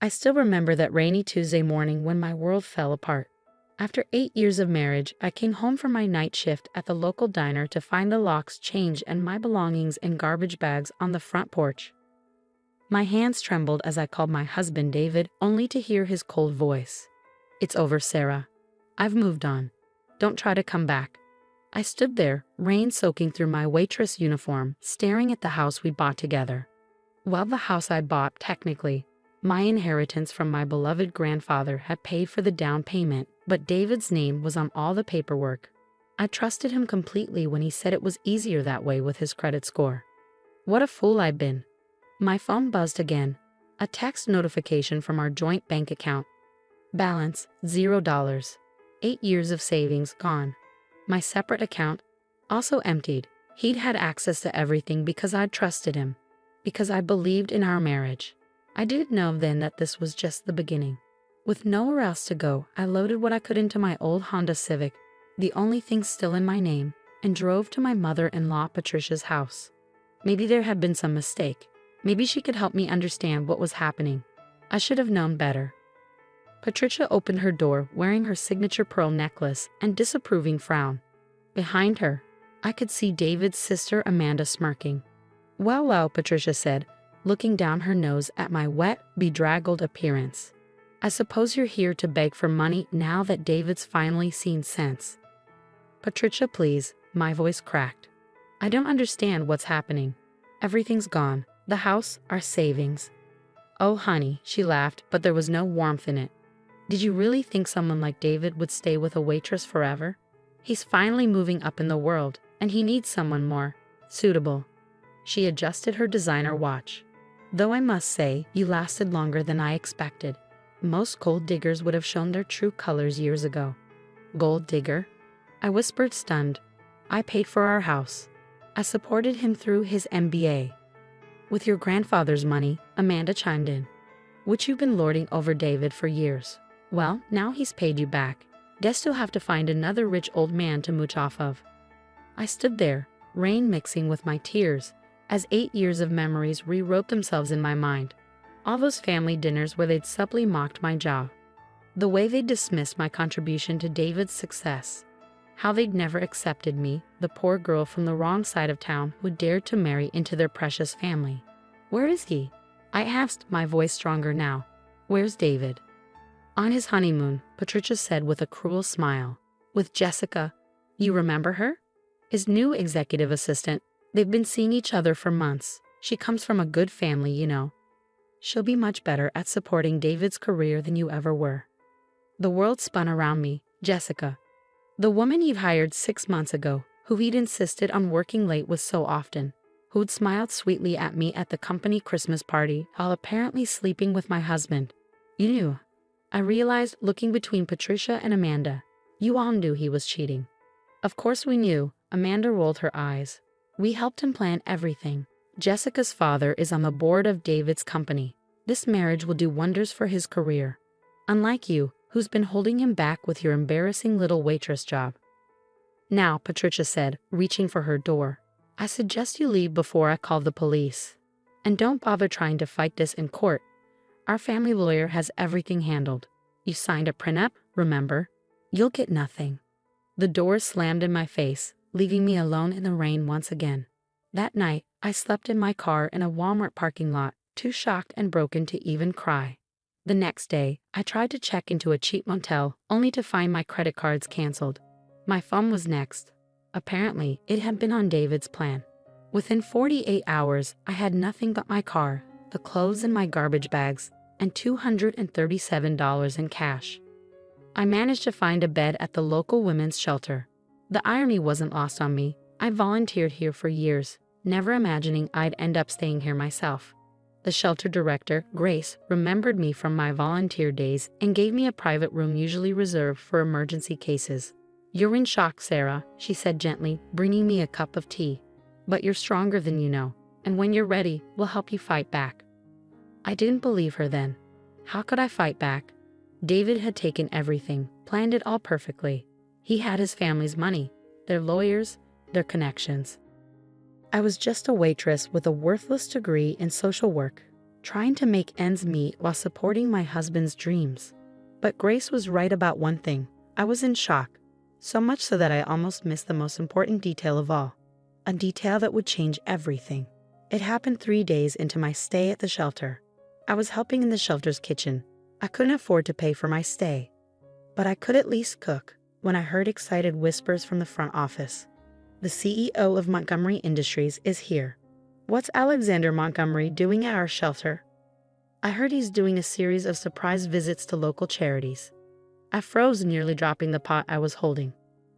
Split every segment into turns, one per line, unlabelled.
I still remember that rainy Tuesday morning when my world fell apart. After 8 years of marriage, I came home from my night shift at the local diner to find the locks changed and my belongings in garbage bags on the front porch. My hands trembled as I called my husband David, only to hear his cold voice. "It's over, Sarah. I've moved on. Don't try to come back." I stood there, rain soaking through my waitress uniform, staring at the house we bought together. Well, the house I bought, technically, my inheritance from my beloved grandfather, had paid for the down payment, but David's name was on all the paperwork. I trusted him completely when he said it was easier that way with his credit score. What a fool I'd been. My phone buzzed again. A text notification from our joint bank account. Balance, $0. 8 years of savings gone. My separate account, also emptied. He'd had access to everything because I'd trusted him. Because I believed in our marriage. I didn't know then that this was just the beginning. With nowhere else to go, I loaded what I could into my old Honda Civic, the only thing still in my name, and drove to my mother-in-law Patricia's house. Maybe there had been some mistake. Maybe she could help me understand what was happening. I should have known better. Patricia opened her door wearing her signature pearl necklace and disapproving frown. Behind her, I could see David's sister Amanda smirking. Well, Patricia said, looking down her nose at my wet, bedraggled appearance. "I suppose you're here to beg for money now that David's finally seen sense." "Patricia, please," my voice cracked. "I don't understand what's happening. Everything's gone. The house, our savings." "Oh, honey," she laughed, but there was no warmth in it. "Did you really think someone like David would stay with a waitress forever? He's finally moving up in the world, and he needs someone more suitable." She adjusted her designer watch. "Though I must say, you lasted longer than I expected. Most gold diggers would have shown their true colors years ago." "Gold digger?" I whispered, stunned. "I paid for our house. I supported him through his MBA." "With your grandfather's money," Amanda chimed in, "which you've been lording over David for years. Well, now he's paid you back. Guess you'll have to find another rich old man to mooch off of." I stood there, rain mixing with my tears, as 8 years of memories rewrote themselves in my mind. All those family dinners where they'd subtly mocked my job. The way they'd dismissed my contribution to David's success. How they'd never accepted me, the poor girl from the wrong side of town who dared to marry into their precious family. "Where is he?" I asked, my voice stronger now. "Where's David?" "On his honeymoon," Patricia said with a cruel smile. "With Jessica. You remember her? His new executive assistant. They've been seeing each other for months. She comes from a good family, you know. She'll be much better at supporting David's career than you ever were." The world spun around me. Jessica. The woman he'd hired 6 months ago, who he'd insisted on working late with so often, who'd smiled sweetly at me at the company Christmas party while apparently sleeping with my husband. "You knew." I realized, looking between Patricia and Amanda. "You all knew he was cheating." "Of course we knew," Amanda rolled her eyes. "We helped him plan everything. Jessica's father is on the board of David's company. This marriage will do wonders for his career. Unlike you, who's been holding him back with your embarrassing little waitress job." "Now," Patricia said, reaching for her door, "I suggest you leave before I call the police. And don't bother trying to fight this in court. Our family lawyer has everything handled. You signed a prenup, remember? You'll get nothing." The door slammed in my face, leaving me alone in the rain once again. That night, I slept in my car in a Walmart parking lot, too shocked and broken to even cry. The next day, I tried to check into a cheap motel, only to find my credit cards canceled. My phone was next. Apparently, it had been on David's plan. Within 48 hours, I had nothing but my car, the clothes in my garbage bags, and $237 in cash. I managed to find a bed at the local women's shelter. The irony wasn't lost on me. I volunteered here for years, never imagining I'd end up staying here myself. The shelter director, Grace, remembered me from my volunteer days and gave me a private room usually reserved for emergency cases. "You're in shock, Sarah," she said gently, bringing me a cup of tea. "But you're stronger than you know, and when you're ready, we'll help you fight back." I didn't believe her then. How could I fight back? David had taken everything, planned it all perfectly. He had his family's money, their lawyers, their connections. I was just a waitress with a worthless degree in social work. trying to make ends meet while supporting my husband's dreams. But Grace was right about one thing. I was in shock, so much so that I almost missed the most important detail of all. A detail that would change everything. It happened 3 days into my stay at the shelter. I was helping in the shelter's kitchen. I couldn't afford to pay for my stay, but I could at least cook when I heard excited whispers from the front office. The CEO of Montgomery Industries is here. What's Alexander Montgomery doing at our shelter? I heard he's doing a series of surprise visits to local charities. I froze, nearly dropping the pot I was holding.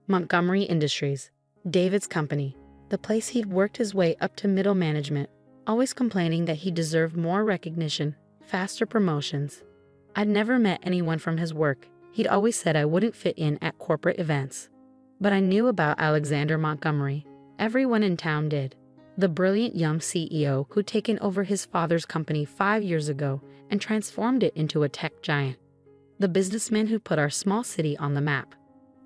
Montgomery Industries, David's company, the place he'd worked his way up to middle management, always complaining that he deserved more recognition, faster promotions. I'd never met anyone from his work. He'd always said I wouldn't fit in at corporate events. But I knew about Alexander Montgomery. Everyone in town did. The brilliant young CEO who'd taken over his father's company 5 years ago and transformed it into a tech giant. The businessman who put our small city on the map.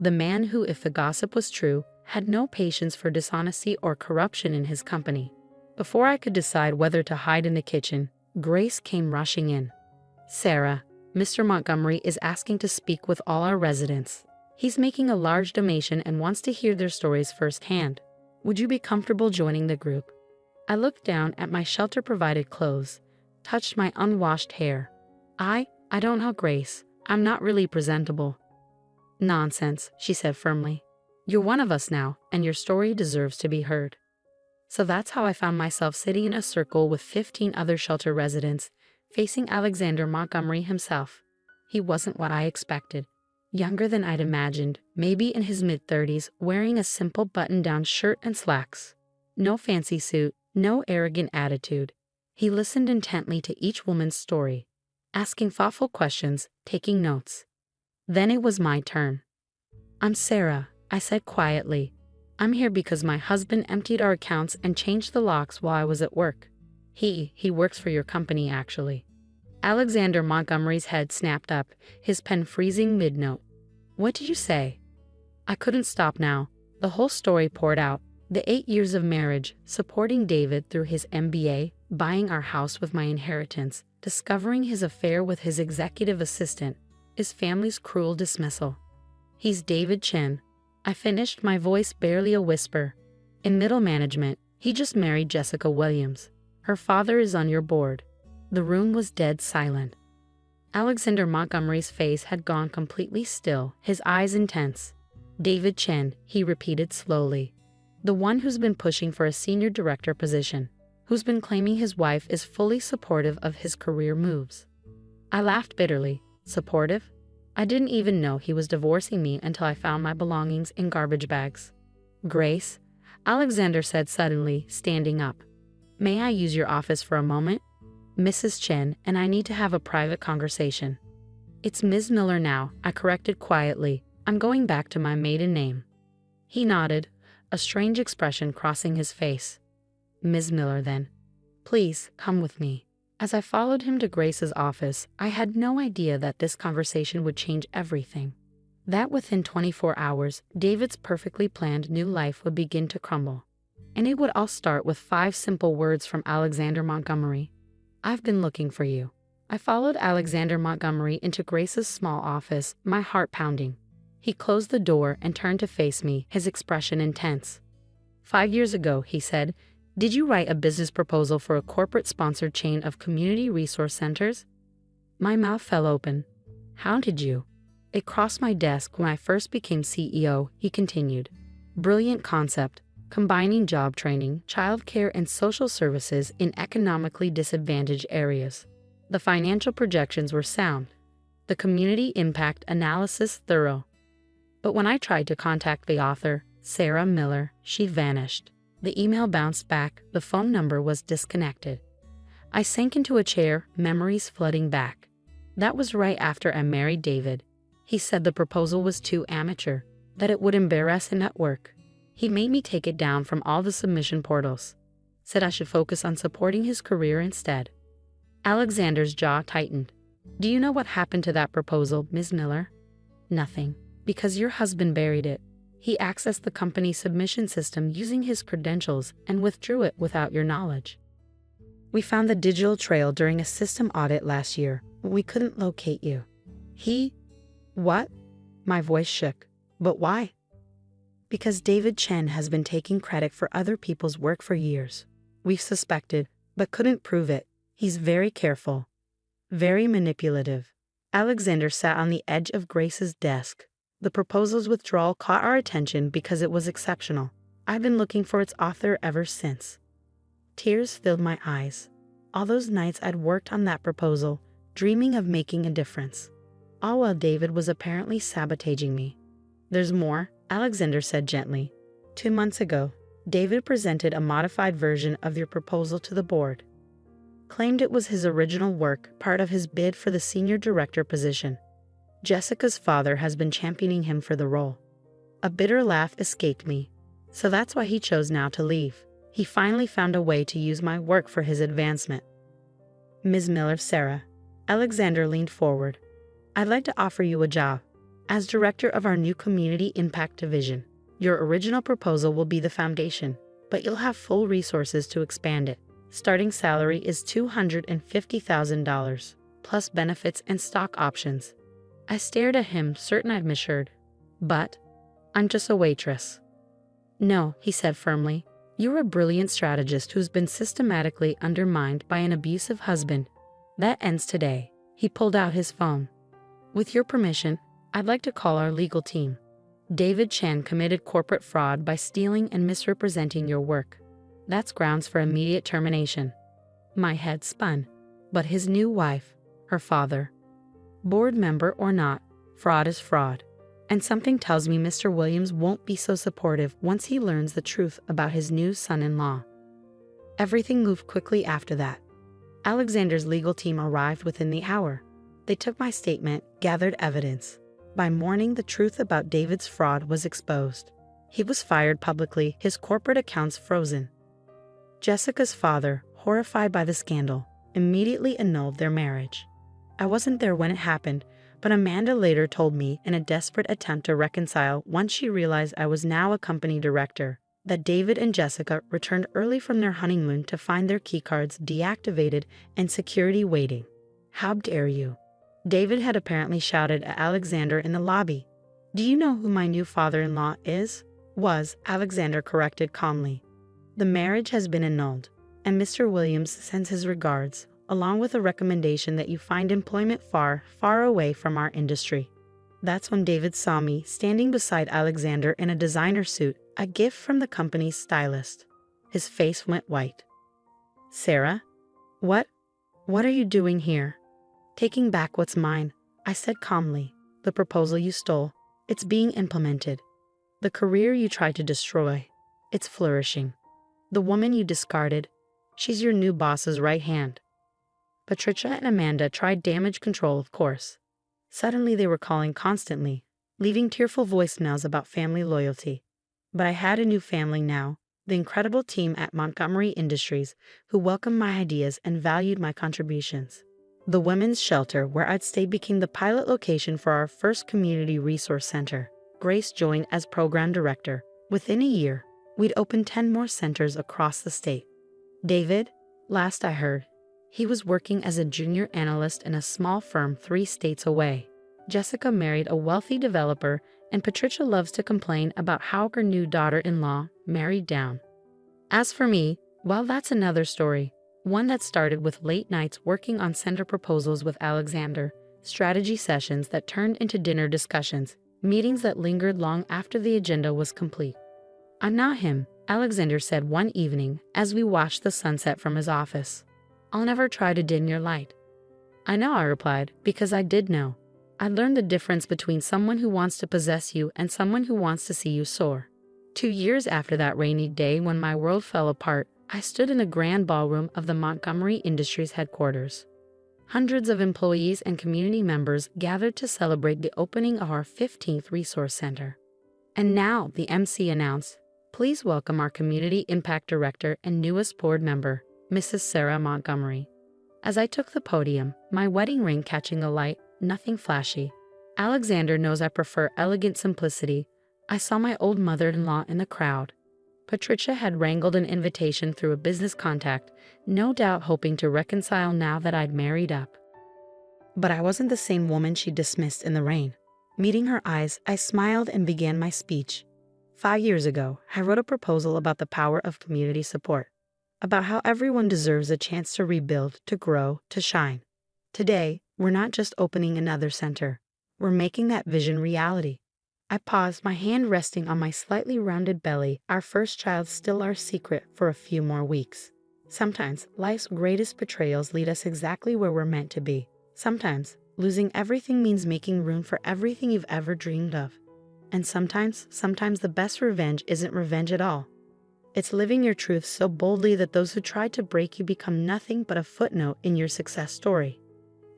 The man who, if the gossip was true, had no patience for dishonesty or corruption in his company. Before I could decide whether to hide in the kitchen, Grace came rushing in. "Sarah, Mr. Montgomery is asking to speak with all our residents. He's making a large donation and wants to hear their stories firsthand. Would you be comfortable joining the group?" I looked down at my shelter-provided clothes, touched my unwashed hair. I don't know, Grace. I'm not really presentable." "Nonsense," she said firmly. "You're one of us now, and your story deserves to be heard." So that's how I found myself sitting in a circle with 15 other shelter residents, facing Alexander Montgomery himself. He wasn't what I expected. Younger than I'd imagined, maybe in his mid-30s, wearing a simple button-down shirt and slacks. No fancy suit, no arrogant attitude. He listened intently to each woman's story, asking thoughtful questions, taking notes. Then it was my turn. "I'm Sarah," I said quietly. "I'm here because my husband emptied our accounts and changed the locks while I was at work. He works for your company, actually." Alexander Montgomery's head snapped up, his pen freezing mid-note. "What did you say?" I couldn't stop now. The whole story poured out. The 8 years of marriage, supporting David through his MBA, buying our house with my inheritance, discovering his affair with his executive assistant, his family's cruel dismissal. "He's David Chen." I finished, my voice barely a whisper. "In middle management, he just married Jessica Williams. Her father is on your board." The room was dead silent. Alexander Montgomery's face had gone completely still, his eyes intense. "David Chen," he repeated slowly. "The one who's been pushing for a senior director position, who's been claiming his wife is fully supportive of his career moves." I laughed bitterly. Supportive? I didn't even know he was divorcing me until I found my belongings in garbage bags. "Grace," Alexander said suddenly, standing up. "May I use your office for a moment? Mrs. Chen and I need to have a private conversation." "It's Ms. Miller now," I corrected quietly. "I'm going back to my maiden name." He nodded, a strange expression crossing his face. "Ms. Miller, then. Please, come with me." As I followed him to Grace's office, I had no idea that this conversation would change everything. That within 24 hours, David's perfectly planned new life would begin to crumble. And it would all start with 5 simple words from Alexander Montgomery. "I've been looking for you." I followed Alexander Montgomery into Grace's small office, my heart pounding. He closed the door and turned to face me, his expression intense. "5 years ago," he said, "did you write a business proposal for a corporate-sponsored chain of community resource centers?" My mouth fell open. "How did you?" "It crossed my desk when I first became CEO," he continued. "Brilliant concept, combining job training, childcare, and social services in economically disadvantaged areas. The financial projections were sound. The community impact analysis thorough. But when I tried to contact the author, Sarah Miller, she vanished. The email bounced back, the phone number was disconnected." I sank into a chair, memories flooding back. That was right after I married David. He said the proposal was too amateur, that it would embarrass him at work. He made me take it down from all the submission portals. Said I should focus on supporting his career instead. Alexander's jaw tightened. "Do you know what happened to that proposal, Ms. Miller?" "Nothing, because your husband buried it. He accessed the company's submission system using his credentials and withdrew it without your knowledge." We found the digital trail during a system audit last year. We couldn't locate you. What? My voice shook. But why? Because David Chen has been taking credit for other people's work for years. We've suspected, but couldn't prove it. He's very careful. Very manipulative. Alexander sat on the edge of Grace's desk. The proposal's withdrawal caught our attention because it was exceptional. I've been looking for its author ever since. Tears filled my eyes. All those nights I'd worked on that proposal, dreaming of making a difference. All while David was apparently sabotaging me. There's more, Alexander said gently. 2 months ago, David presented a modified version of your proposal to the board. Claimed it was his original work, part of his bid for the senior director position. Jessica's father has been championing him for the role. A bitter laugh escaped me. So that's why he chose now to leave. He finally found a way to use my work for his advancement. Ms. Miller, Sarah. Alexander leaned forward. I'd like to offer you a job. As director of our new Community Impact Division. Your original proposal will be the foundation, but you'll have full resources to expand it. Starting salary is $250,000, plus benefits and stock options. I stared at him, certain I'd misheard. But I'm just a waitress. No, he said firmly. You're a brilliant strategist who's been systematically undermined by an abusive husband. That ends today. He pulled out his phone. With your permission, I'd like to call our legal team. David Chen committed corporate fraud by stealing and misrepresenting your work. That's grounds for immediate termination. My head spun. But his new wife, her father. Board member or not, fraud is fraud. And something tells me Mr. Williams won't be so supportive once he learns the truth about his new son-in-law. Everything moved quickly after that. Alexander's legal team arrived within the hour. They took my statement, gathered evidence. By morning, the truth about David's fraud was exposed. He was fired publicly, his corporate accounts frozen. Jessica's father, horrified by the scandal, immediately annulled their marriage. I wasn't there when it happened, but Amanda later told me in a desperate attempt to reconcile once she realized I was now a company director, that David and Jessica returned early from their honeymoon to find their keycards deactivated and security waiting. How dare you? David had apparently shouted at Alexander in the lobby. Do you know who my new father-in-law is? Was, Alexander corrected calmly. The marriage has been annulled, and Mr. Williams sends his regards, along with a recommendation that you find employment far, far away from our industry. That's when David saw me standing beside Alexander in a designer suit, a gift from the company's stylist. His face went white. Sarah? What are you doing here? Taking back what's mine, I said calmly. The proposal you stole, it's being implemented. The career you tried to destroy, it's flourishing. The woman you discarded, she's your new boss's right hand. Patricia and Amanda tried damage control, of course. Suddenly they were calling constantly, leaving tearful voicemails about family loyalty. But I had a new family now, the incredible team at Montgomery Industries, who welcomed my ideas and valued my contributions. The women's shelter where I'd stay became the pilot location for our first community resource center. Grace joined as program director. Within a year, we'd opened 10 more centers across the state. David, last I heard, he was working as a junior analyst in a small firm 3 states away. Jessica married a wealthy developer, and Patricia loves to complain about how her new daughter-in-law married down. As for me, well, that's another story. One that started with late nights working on center proposals with Alexander, strategy sessions that turned into dinner discussions, meetings that lingered long after the agenda was complete. I'm not him, Alexander said one evening as we watched the sunset from his office. I'll never try to dim your light. I know, I replied, because I did know. I learned the difference between someone who wants to possess you and someone who wants to see you soar. 2 years after that rainy day when my world fell apart, I stood in the grand ballroom of the Montgomery Industries headquarters. Hundreds of employees and community members gathered to celebrate the opening of our 15th resource center. And now, the MC announced, please welcome our Community Impact Director and newest board member, Mrs. Sarah Montgomery. As I took the podium, my wedding ring catching the light, nothing flashy. Alexander knows I prefer elegant simplicity. I saw my old mother-in-law in the crowd. Patricia had wrangled an invitation through a business contact, no doubt hoping to reconcile now that I'd married up. But I wasn't the same woman she dismissed in the rain. Meeting her eyes, I smiled and began my speech. 5 years ago, I wrote a proposal about the power of community support, about how everyone deserves a chance to rebuild, to grow, to shine. Today, we're not just opening another center. We're making that vision reality. I paused, my hand resting on my slightly rounded belly, our first child still our secret for a few more weeks. Sometimes, life's greatest betrayals lead us exactly where we're meant to be. Sometimes, losing everything means making room for everything you've ever dreamed of. And sometimes the best revenge isn't revenge at all. It's living your truth so boldly that those who tried to break you become nothing but a footnote in your success story.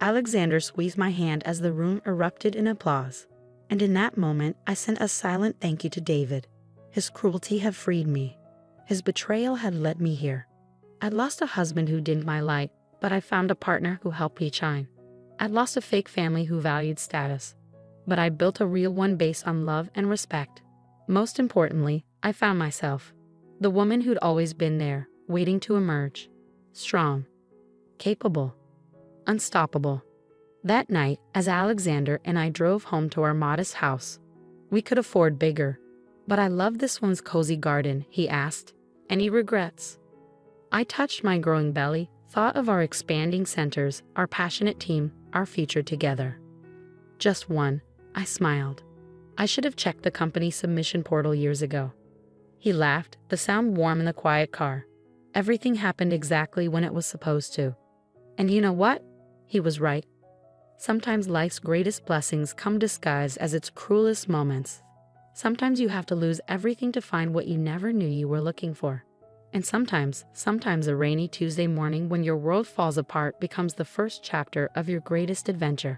Alexander squeezed my hand as the room erupted in applause. And in that moment, I sent a silent thank you to David. His cruelty had freed me. His betrayal had led me here. I'd lost a husband who dimmed my light, but I found a partner who helped me shine. I'd lost a fake family who valued status, but I built a real one based on love and respect. Most importantly, I found myself, the woman who'd always been there, waiting to emerge. Strong, capable, unstoppable. That night, as Alexander and I drove home to our modest house, we could afford bigger. But I love this one's cozy garden, he asked. Any regrets? I touched my growing belly, thought of our expanding centers, our passionate team, our future together. Just one, I smiled. I should have checked the company submission portal years ago. He laughed, the sound warm in the quiet car. Everything happened exactly when it was supposed to. And you know what? He was right. Sometimes life's greatest blessings come disguised as its cruelest moments. Sometimes you have to lose everything to find what you never knew you were looking for. And sometimes a rainy Tuesday morning when your world falls apart becomes the first chapter of your greatest adventure.